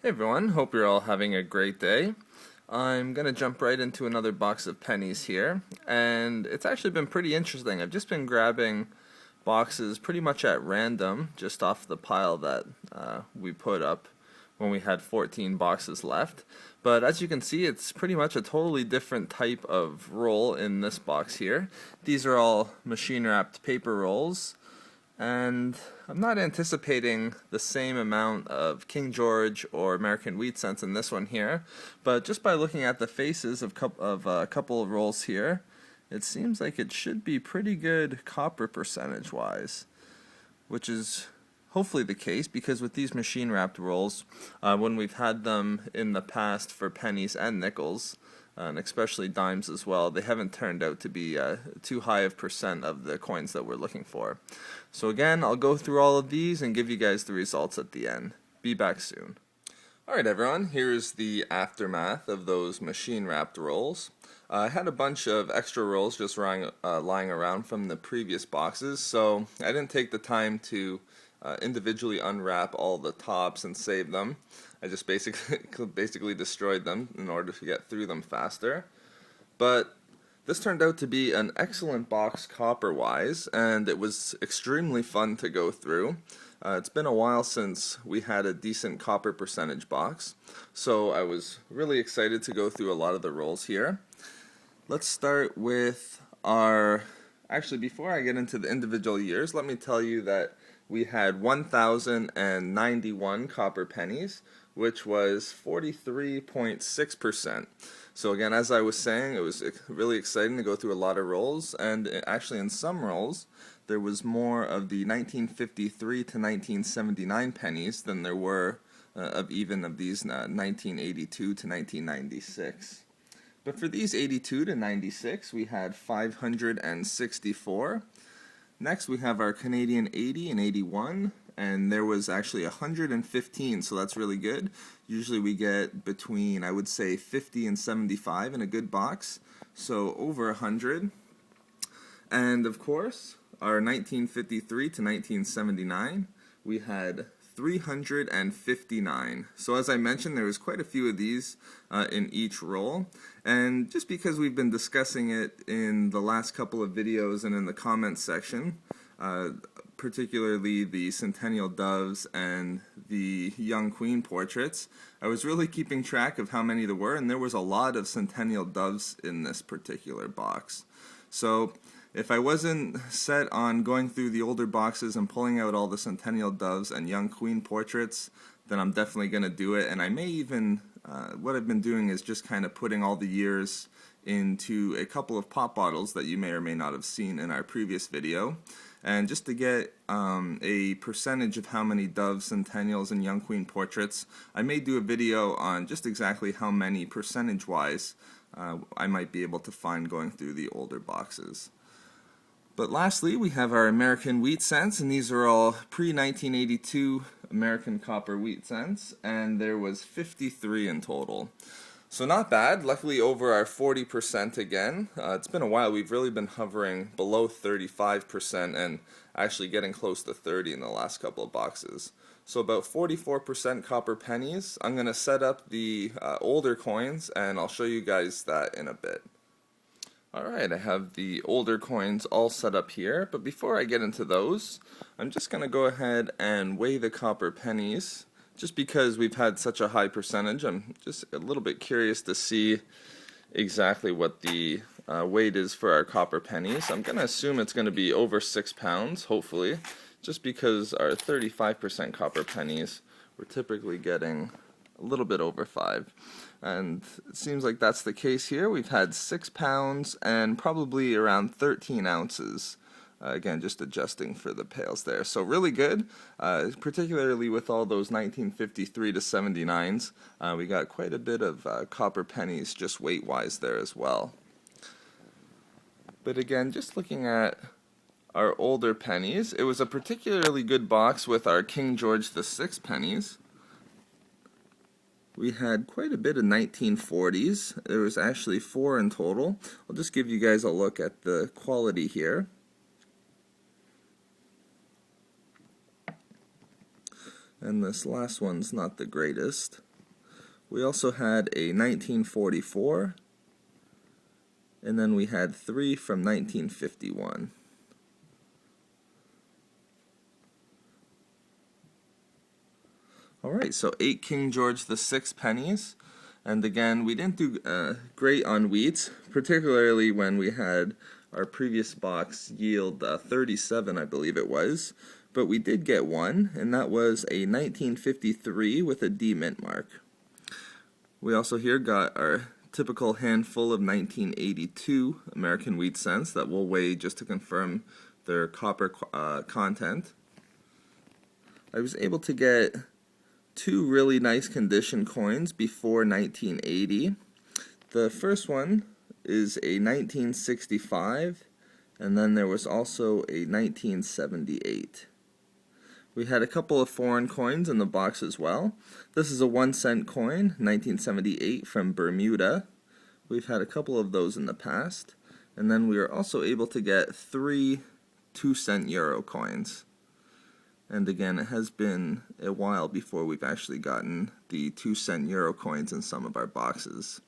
Hey everyone, hope you're all having a great day. I'm going to jump right into another box of pennies here, and it's actually been pretty interesting. I've just been grabbing boxes pretty much at random, just off the pile that we put up when we had 14 boxes left. But as you can see, it's pretty much a totally different type of roll in this box here. These are all machine wrapped paper rolls. And I'm not anticipating the same amount of King George or American wheat cents in this one here, but just by looking at the faces of a couple of rolls here, it seems like it should be pretty good copper percentage wise, which is hopefully the case, because with these machine wrapped rolls, when we've had them in the past for pennies and nickels, and especially dimes as well, they haven't turned out to be too high of percent of the coins that we're looking for. So again, I'll go through all of these and give you guys the results at the end. Be back soon. Alright everyone, here's the aftermath of those machine wrapped rolls. I had a bunch of extra rolls just lying around from the previous boxes, so I didn't take the time to individually unwrap all the tops and save them. I just basically destroyed them in order to get through them faster. But this turned out to be an excellent box copper-wise, and it was extremely fun to go through. It's been a while since we had a decent copper percentage box, so I was really excited to go through a lot of the rolls here. Let's start with actually, before I get into the individual years, let me tell you that we had 1,091 copper pennies, which was 43.6%. So again, as I was saying, it was really exciting to go through a lot of rolls, and actually in some rolls there was more of the 1953 to 1979 pennies than there were of these 1982 to 1996. But for these 82 to 96, we had 564. Next we have our Canadian 80 and 81, and there was actually 115, so that's really good. Usually we get between, I would say, 50 and 75 in a good box, so over 100. And of course, our 1953 to 1979, we had 359. So as I mentioned, there was quite a few of these in each roll, and just because we've been discussing it in the last couple of videos and in the comments section, particularly the Centennial Doves and the Young Queen portraits, I was really keeping track of how many there were, and there was a lot of Centennial Doves in this particular box. So if I wasn't set on going through the older boxes and pulling out all the Centennial Doves and Young Queen portraits, then I'm definitely going to do it. And I may even, what I've been doing is just kind of putting all the years into a couple of pop bottles that you may or may not have seen in our previous video. And just to get a percentage of how many Doves, Centennials, and Young Queen portraits, I may do a video on just exactly how many percentage-wise I might be able to find going through the older boxes. But lastly, we have our American wheat cents, and these are all pre-1982 American copper wheat cents, and there was 53 in total. So not bad, luckily over our 40% again. It's been a while, we've really been hovering below 35% and actually getting close to 30 in the last couple of boxes. So about 44% copper pennies. I'm going to set up the older coins, and I'll show you guys that in a bit. Alright, I have the older coins all set up here, but before I get into those, I'm just going to go ahead and weigh the copper pennies. Just because we've had such a high percentage, I'm just a little bit curious to see exactly what the weight is for our copper pennies. I'm going to assume it's going to be over 6 pounds, hopefully, just because our 35% copper pennies, we're typically getting a little bit over 5. And it seems like that's the case here. We've had 6 pounds and probably around 13 ounces. Again, just adjusting for the pails there. So really good, particularly with all those 1953 to 79s. We got quite a bit of copper pennies just weight-wise there as well. But again, just looking at our older pennies, it was a particularly good box with our King George VI pennies. We had quite a bit of 1940s. There was actually 4 in total. I'll just give you guys a look at the quality here. And this last one's not the greatest. We also had a 1944, and then we had 3 from 1951. Alright, so 8 King George VI pennies. And again, we didn't do great on wheats, particularly when we had our previous box yield 37, I believe it was. But we did get one, and that was a 1953 with a D mint mark. We also here got our typical handful of 1982 American wheat cents that we'll weigh just to confirm their copper content. I was able to get 2 really nice condition coins before 1980. The first one is a 1965, and then there was also a 1978. We had a couple of foreign coins in the box as well. This is a 1-cent coin, 1978 from Bermuda. We've had a couple of those in the past. And then we were also able to get 3 2-cent euro coins. And again, it has been a while before we've actually gotten the 2-cent euro coins in some of our boxes.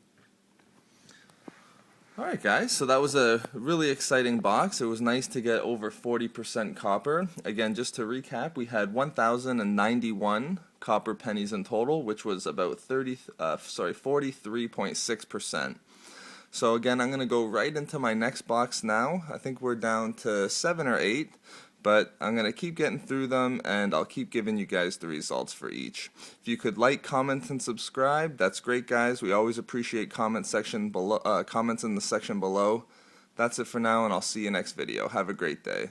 Alright guys, so that was a really exciting box. It was nice to get over 40% copper. Again, just to recap, we had 1,091 copper pennies in total, which was about 43.6%. So again, I'm going to go right into my next box now. I think we're down to 7 or 8. But I'm going to keep getting through them, and I'll keep giving you guys the results for each. If you could like, comment, and subscribe, that's great, guys. We always appreciate comments in the section below. That's it for now, and I'll see you next video. Have a great day.